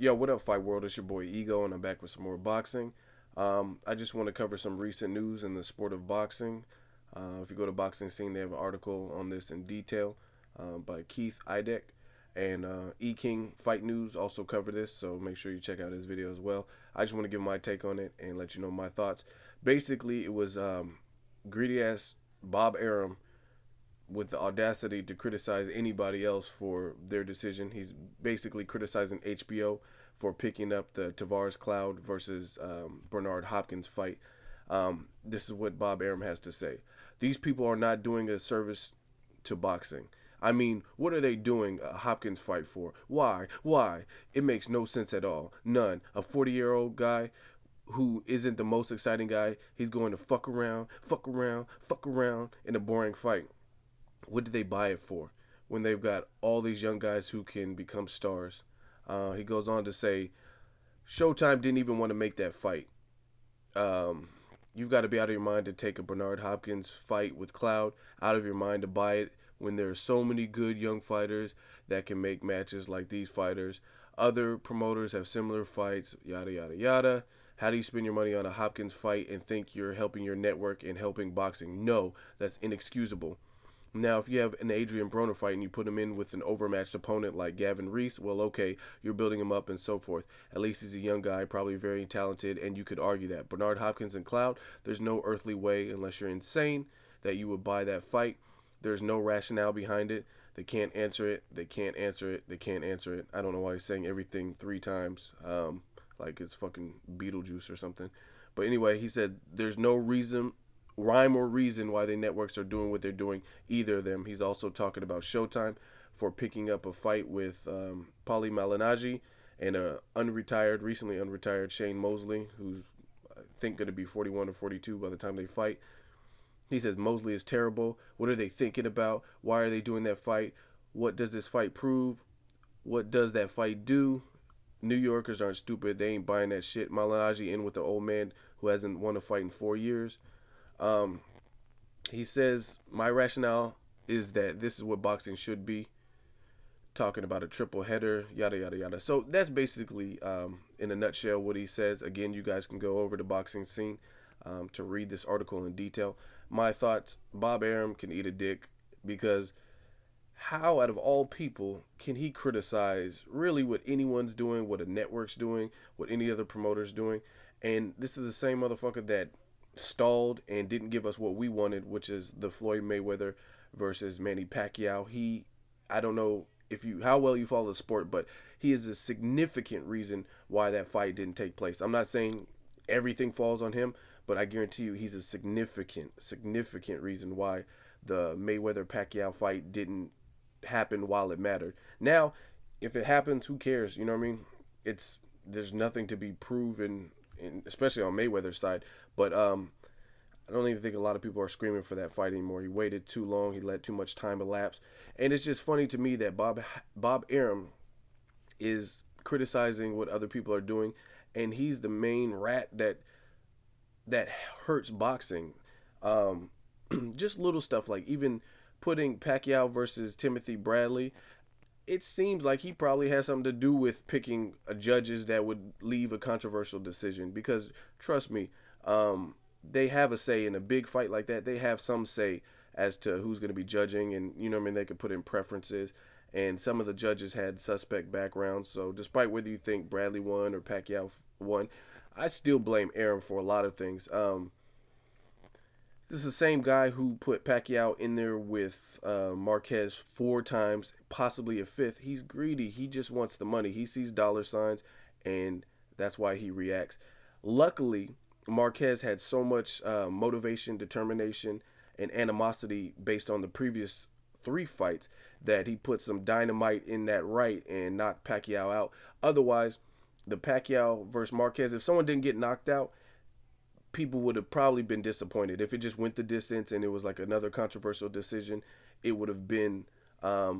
Yo, what up, Fight World? It's your boy Ego, and I'm back with some more boxing. I just want to cover some recent news in the sport of boxing. If you go to Boxing Scene, they have an article on this in detail by Keith Idek. And E King Fight News also cover this, so make sure you check out his video as well. I just want to give my take on it and let you know my thoughts. Basically, it was greedy ass Bob Arum with the audacity to criticize anybody else for their decision. He's basically criticizing HBO for picking up the Tavares Cloud versus Bernard Hopkins fight. This is what Bob Arum has to say. These people are not doing a service to boxing. I mean, what are they doing a Hopkins fight for? Why? Why? It makes no sense at all. None. A 40-year-old guy who isn't the most exciting guy, he's going to fuck around, fuck around, fuck around in a boring fight. What did they buy it for when they've got all these young guys who can become stars? He goes on to say, Showtime didn't even want to make that fight. You've got to be out of your mind to take a Bernard Hopkins fight with Cloud, out of your mind to buy it when there are so many good young fighters that can make matches like these fighters. Other promoters have similar fights, yada, yada, yada. How do you spend your money on a Hopkins fight and think you're helping your network and helping boxing? No, that's inexcusable. Now, if you have an Adrian Broner fight and you put him in with an overmatched opponent like Gavin Reese, well, okay, you're building him up and so forth. At least he's a young guy, probably very talented, and you could argue that. Bernard Hopkins and Cloud, there's no earthly way, unless you're insane, that you would buy that fight. There's no rationale behind it. They can't answer it. They can't answer it. They can't answer it. I don't know why he's saying everything three times, like it's fucking Beetlejuice or something. But anyway, he said there's no reason rhyme or reason why the networks are doing what they're doing, either of them. He's also talking about Showtime for picking up a fight with Paulie Malignaggi and a recently unretired Shane Mosley, who's I think going to be 41 or 42 by the time they fight. He says Mosley is terrible. What are they thinking about? Why are they doing that fight? What does this fight prove? What does that fight do? New Yorkers aren't stupid. They ain't buying that shit. Malignaggi in with the old man who hasn't won a fight in 4 years. Um, he says, my rationale is that this is what boxing should be. Talking about a triple header, yada, yada, yada. So that's basically, in a nutshell, what he says. Again, you guys can go over to Boxing Scene to read this article in detail. My thoughts, Bob Arum can eat a dick because how, out of all people, can he criticize really what anyone's doing, what a network's doing, what any other promoter's doing? And this is the same motherfucker that stalled and didn't give us what we wanted, which is the Floyd Mayweather versus Manny Pacquiao. I don't know if you how well you follow the sport, but he is a significant reason why that fight didn't take place. I'm not saying everything falls on him, but I guarantee you he's a significant reason why the Mayweather Pacquiao fight didn't happen while it mattered. Now, if it happens, who cares? You know what I mean? There's nothing to be proven, especially on Mayweather's side. But I don't even think a lot of people are screaming for that fight anymore. He waited too long. He let too much time elapse, and it's just funny to me that Bob Arum is criticizing what other people are doing, and he's the main rat that hurts boxing. Um, just little stuff like even putting Pacquiao versus Timothy Bradley. It seems like he probably has something to do with picking judges that would leave a controversial decision. Because trust me, they have a say in a big fight like that. They have some say as to who's going to be judging, and you know what I mean. They could put in preferences, and some of the judges had suspect backgrounds. So despite whether you think Bradley won or Pacquiao won, I still blame Aaron for a lot of things. This is the same guy who put Pacquiao in there with Marquez four times, possibly a fifth. He's greedy. He just wants the money. He sees dollar signs, and that's why he reacts. Luckily, Marquez had so much motivation, determination, and animosity based on the previous three fights that he put some dynamite in that right and knocked Pacquiao out. Otherwise, the Pacquiao versus Marquez, if someone didn't get knocked out, people would have probably been disappointed. If it just went the distance and it was like another controversial decision, it would have been a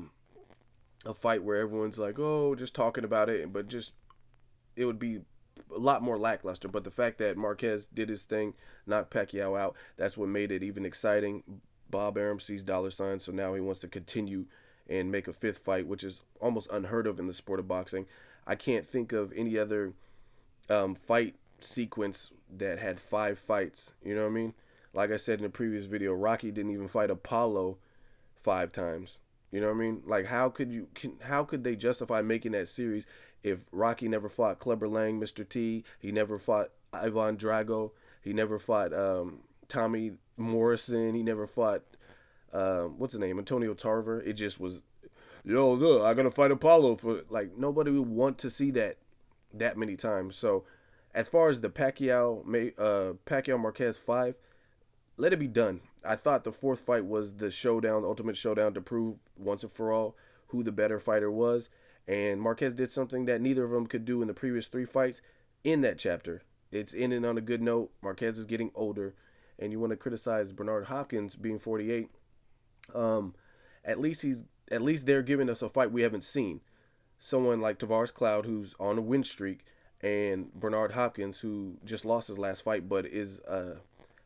fight where everyone's like, oh, just talking about it, but just it would be a lot more lackluster. But the fact that Marquez did his thing, knocked Pacquiao out, that's what made it even exciting. Bob Arum sees dollar signs, so now he wants to continue and make a fifth fight, which is almost unheard of in the sport of boxing. I can't think of any other fight sequence that had 5 fights. You know what I mean? Like I said in the previous video, Rocky didn't even fight Apollo 5 times. You know what I mean? Like how could they justify making that series if Rocky never fought Clubber Lang, Mr. T, he never fought Ivan Drago, he never fought Tommy Morrison, he never fought what's his name, Antonio Tarver. It just was, yo, look, I gotta fight Apollo for, like, nobody would want to see that many times. So as far as the Pacquiao Marquez 5, let it be done. I thought the fourth fight was the showdown, the ultimate showdown to prove once and for all who the better fighter was. And Marquez did something that neither of them could do in the previous 3 fights in that chapter. It's ending on a good note. Marquez is getting older, and you want to criticize Bernard Hopkins being 48. At least they're giving us a fight we haven't seen. Someone like Tavares Cloud, who's on a win streak, and Bernard Hopkins, who just lost his last fight, but is a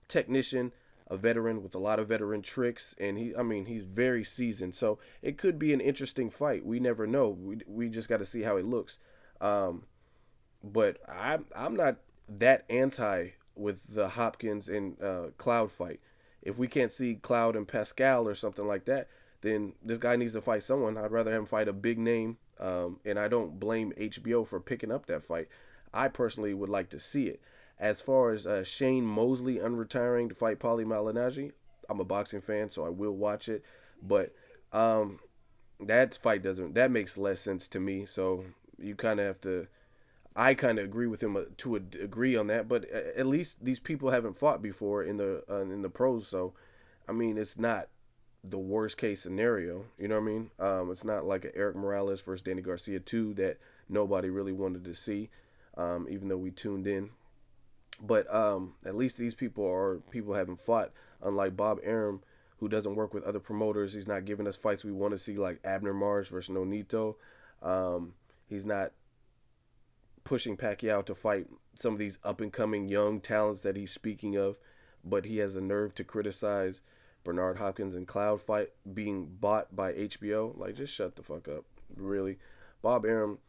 technician, a veteran with a lot of veteran tricks, and he's very seasoned. So it could be an interesting fight. We never know. We just got to see how it looks. But I'm not that anti with the Hopkins and Cloud fight. If we can't see Cloud and Pascal or something like that, then this guy needs to fight someone. I'd rather have him fight a big name, and I don't blame HBO for picking up that fight. I personally would like to see it. As far as Shane Mosley unretiring to fight Paulie Malignaggi, I'm a boxing fan, so I will watch it. But that makes less sense to me. So you kind of have to. I kind of agree with him to a degree on that. But at least these people haven't fought before in the pros, so I mean it's not the worst case scenario. You know what I mean? It's not like an Eric Morales versus Danny Garcia 2 that nobody really wanted to see, even though we tuned in. But at least these people haven't fought, unlike Bob Arum, who doesn't work with other promoters. He's not giving us fights we want to see, like Abner Mars versus Nonito. He's not pushing Pacquiao to fight some of these up-and-coming young talents that he's speaking of, but he has the nerve to criticize Bernard Hopkins and Cloud fight being bought by HBO. Like, just shut the fuck up, really. Bob Arum,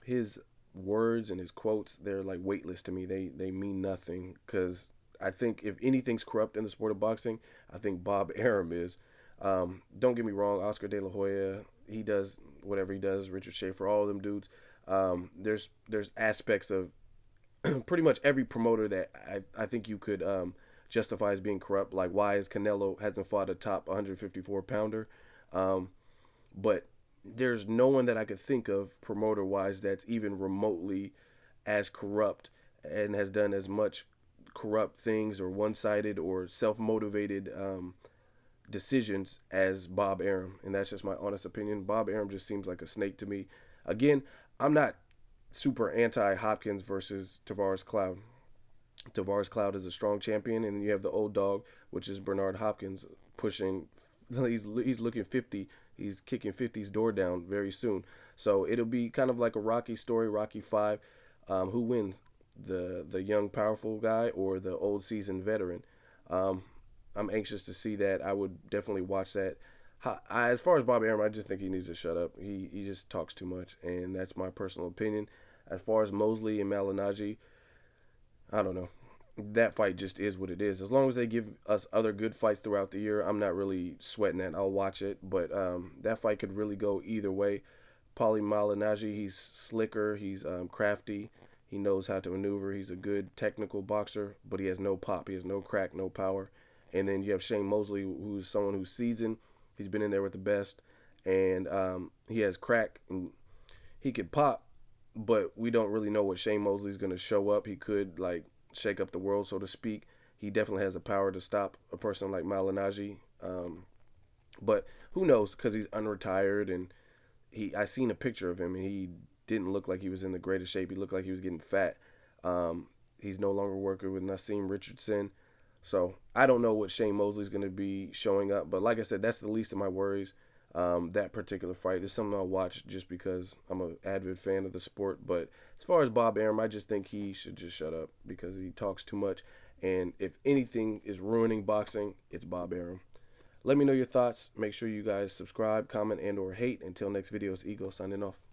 his words and his quotes, they're like weightless to me. They mean nothing, because I think if anything's corrupt in the sport of boxing, I think Bob Arum is. Don't get me wrong, Oscar De La Hoya, he does whatever he does, Richard Schaefer, all of them dudes. There's aspects of pretty much every promoter that I think you could justify as being corrupt. Like, why is Canelo hasn't fought a top 154 pounder? But there's no one that I could think of promoter wise that's even remotely as corrupt and has done as much corrupt things or one-sided or self-motivated decisions as Bob Arum. And that's just my honest opinion. Bob Arum just seems like a snake to me. Again, I'm not super anti-Hopkins versus Tavares Cloud. Tavares Cloud is a strong champion, and then you have the old dog, which is Bernard Hopkins, pushing. He's looking 50. He's kicking 50's door down very soon. So it'll be kind of like a Rocky story, Rocky 5. Who wins, the young powerful guy or the old seasoned veteran? I'm anxious to see that. I would definitely watch that. As far as Bob Arum, I just think he needs to shut up. He just talks too much, and that's my personal opinion. As far as Mosley and Malignaggi, I don't know. That fight just is what it is. As long as they give us other good fights throughout the year, I'm not really sweating that. I'll watch it, but that fight could really go either way. Paulie Malignaggi, he's slicker, he's crafty, he knows how to maneuver, he's a good technical boxer, but he has no pop, he has no crack, no power. And then you have Shane Mosley, who's someone who's seasoned. He's been in there with the best, and he has crack, and he could pop, but we don't really know what Shane Mosley's going to show up. He could, like, shake up the world, so to speak. He definitely has the power to stop a person like Malignaggi, but who knows, because he's unretired, and I seen a picture of him, and he didn't look like he was in the greatest shape. He looked like he was getting fat. He's no longer working with Nassim Richardson. So I don't know what Shane Mosley's going to be showing up. But like I said, that's the least of my worries. That particular fight is something I'll watch just because I'm an avid fan of the sport. But as far as Bob Arum, I just think he should just shut up because he talks too much. And if anything is ruining boxing, it's Bob Arum. Let me know your thoughts. Make sure you guys subscribe, comment, and or hate. Until next video, it's Ego signing off.